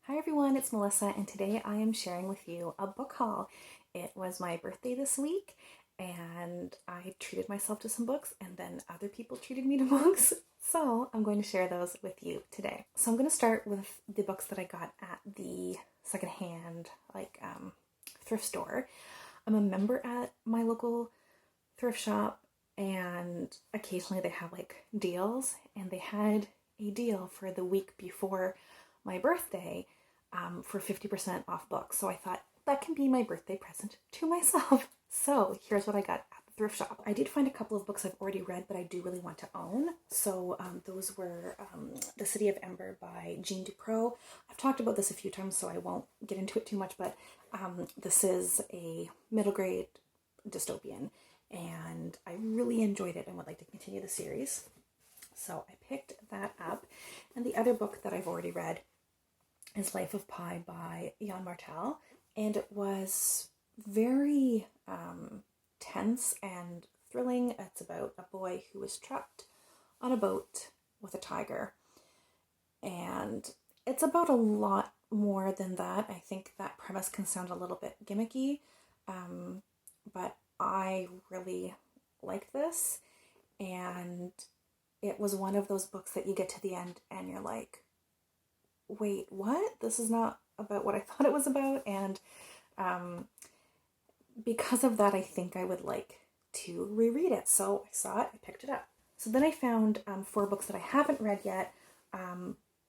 Hi everyone, it's Melissa, and today I am sharing with you a book haul. It was my birthday this week, and I treated myself to some books, and then other people treated me to books. So I'm going to share those with you today. So I'm going to start with the books that I got at the secondhand, thrift store. I'm a member at my local thrift shop, and occasionally they have like deals, and they had a deal for the week before my birthday for 50% off books. So I thought that can be my birthday present to myself. So here's what I got at the thrift shop. I did find a couple of books I've already read, but I do really want to own. So those were The City of Ember by Jean Dupro. I've talked about this a few times, so I won't get into it too much, but this is a middle grade dystopian, and I really enjoyed it and would like to continue the series. So I picked that up. And the other book that I've already read is Life of Pi by Jan Martel, and it was very tense and thrilling. It's about a boy who was trapped on a boat with a tiger, and it's about a lot more than that. I think that premise can sound a little bit gimmicky, but I really liked this, and it was one of those books that you get to the end and you're like, wait, what? This is not about what I thought it was about. And because of that, I think I would like to reread it. So I saw it, I picked it up. So then I found 4 books that I haven't read yet,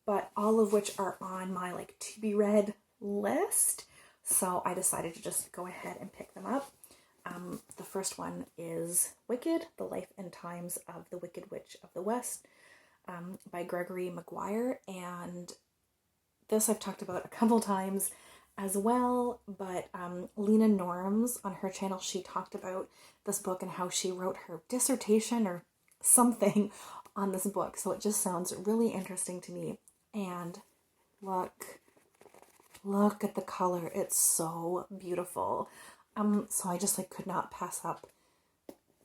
but all of which are on my like to be read list. So I decided to just go ahead and pick them up. The first one is Wicked, The Life and Times of the Wicked Witch of the West by Gregory Maguire. And this I've talked about a couple times as well, but Leena Norms on her channel, she talked about this book and how she wrote her dissertation or something on this book. So it just sounds really interesting to me. And look at the color. It's so beautiful. So I just could not pass up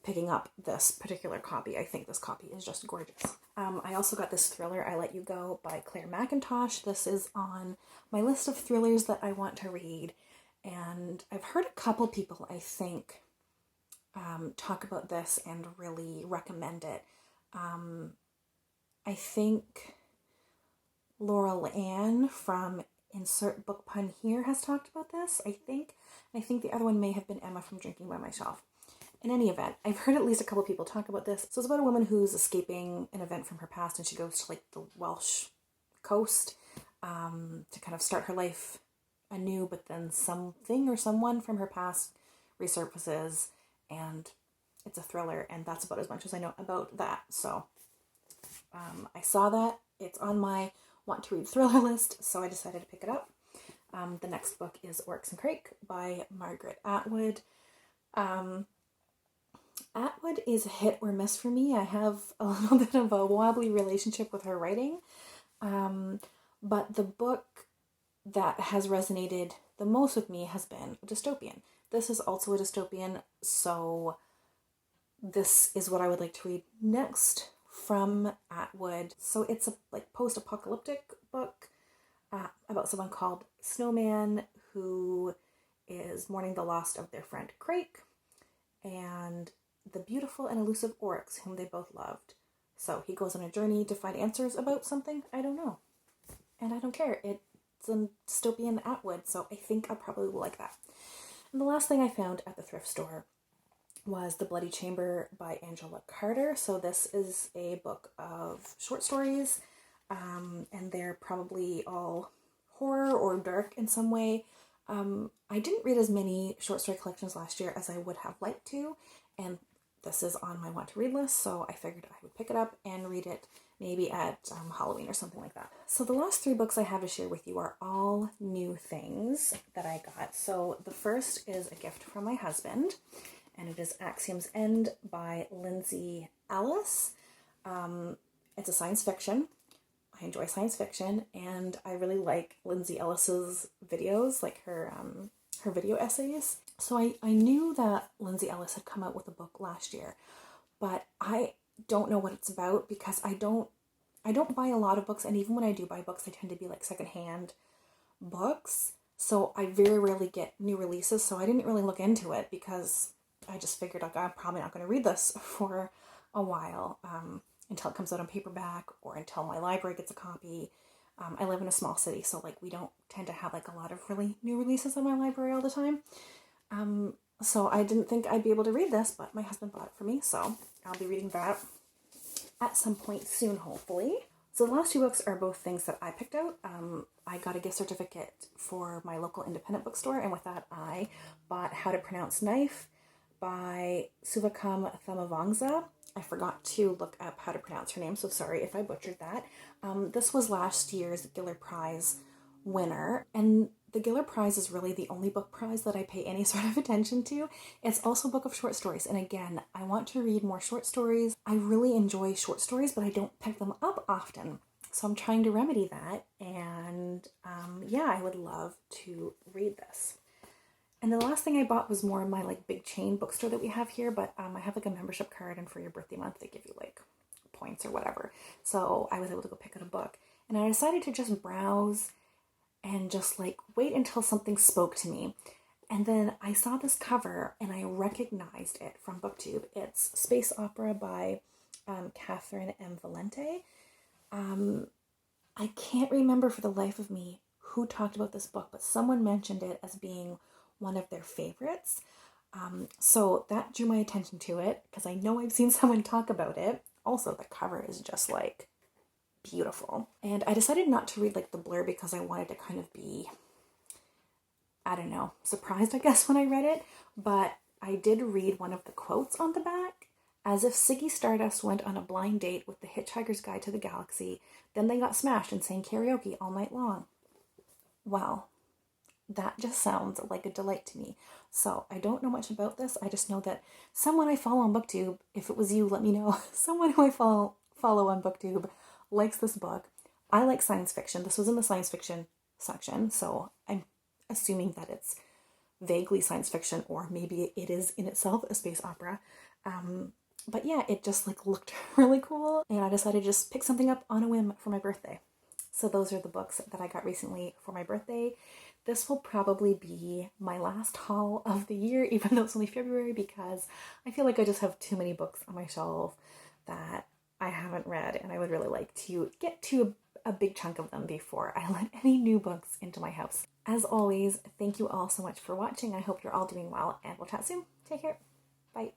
picking up this particular copy. I think this copy is just gorgeous. I also got this thriller, I Let You Go by Claire McIntosh. This is on my list of thrillers that I want to read. And I've heard a couple people, I think, talk about this and really recommend it. I think Laurel Ann from Insert Book Pun Here has talked about this, I think. I think the other one may have been Emma from Drinking by My Shelf. In any event, I've heard at least a couple people talk about this. So it's about a woman who's escaping an event from her past, and she goes to the Welsh coast to kind of start her life anew, but then something or someone from her past resurfaces, and it's a thriller, and that's about as much as I know about that. So I saw that. It's on my want to read thriller list, so I decided to pick it up. The next book is Oryx and Crake by Margaret Atwood. Atwood is a hit or miss for me. I have a little bit of a wobbly relationship with her writing, but the book that has resonated the most with me has been a dystopian. This is also a dystopian, so this is what I would like to read next from Atwood. So it's a post-apocalyptic book about someone called Snowman who is mourning the loss of their friend Crake and the beautiful and elusive Oryx, whom they both loved. So he goes on a journey to find answers about something I don't know. And I don't care. It's a dystopian Atwood, so I think I probably will like that. And the last thing I found at the thrift store was The Bloody Chamber by Angela Carter. So this is a book of short stories, and they're probably all horror or dark in some way. I didn't read as many short story collections last year as I would have liked to, and this is on my want to read list, so I figured I would pick it up and read it maybe at Halloween or something like that. So the last 3 books I have to share with you are all new things that I got. So the first is a gift from my husband, and it is Axiom's End by Lindsay Ellis. It's a science fiction. I enjoy science fiction, and I really like Lindsay Ellis's videos, like her video essays. So I knew that Lindsay Ellis had come out with a book last year, but I don't know what it's about because I don't buy a lot of books, and even when I do buy books, they tend to be like secondhand books, so I very rarely get new releases, so I didn't really look into it because I just figured like I'm probably not going to read this for a while, until it comes out on paperback or until my library gets a copy. I live in a small city, so like we don't tend to have like a lot of really new releases in my library all the time. So I didn't think I'd be able to read this, but my husband bought it for me, so I'll be reading that at some point soon, hopefully. So the last two books are both things that I picked out. I got a gift certificate for my local independent bookstore, and with that I bought How to Pronounce Knife by Suvakam Thamavongsa. I forgot to look up how to pronounce her name, so sorry if I butchered that. This was last year's Giller Prize winner, and the Giller Prize is really the only book prize that I pay any sort of attention to. It's also a book of short stories, and again, I want to read more short stories. I really enjoy short stories, but I don't pick them up often. So I'm trying to remedy that, and yeah, I would love to read this. And the last thing I bought was more in my like big chain bookstore that we have here, but I have like a membership card, and for your birthday month they give you like points or whatever. So I was able to go pick out a book, and I decided to just browse and just like wait until something spoke to me. And then I saw this cover and I recognized it from BookTube. It's Space Opera by Catherine M. Valente. I can't remember for the life of me who talked about this book, but someone mentioned it as being one of their favorites. So that drew my attention to it because I know I've seen someone talk about it. Also, the cover is just like beautiful. And I decided not to read like the blurb because I wanted to kind of be, I don't know, surprised, I guess, when I read it. But I did read one of the quotes on the back. As if Ziggy Stardust went on a blind date with the Hitchhiker's Guide to the Galaxy, then they got smashed and sang karaoke all night long. Wow, that just sounds like a delight to me. So I don't know much about this. I just know that someone I follow on BookTube, if it was you, let me know. Someone who I follow on BookTube likes this book. I like science fiction. This was in the science fiction section, so I'm assuming that it's vaguely science fiction, or maybe it is in itself a space opera. But yeah, it just like looked really cool, and I decided to just pick something up on a whim for my birthday. So those are the books that I got recently for my birthday. This will probably be my last haul of the year, even though it's only February, because I feel like I just have too many books on my shelf that I haven't read, and I would really like to get to a big chunk of them before I let any new books into my house. As always, thank you all so much for watching. I hope you're all doing well, and we'll chat soon. Take care.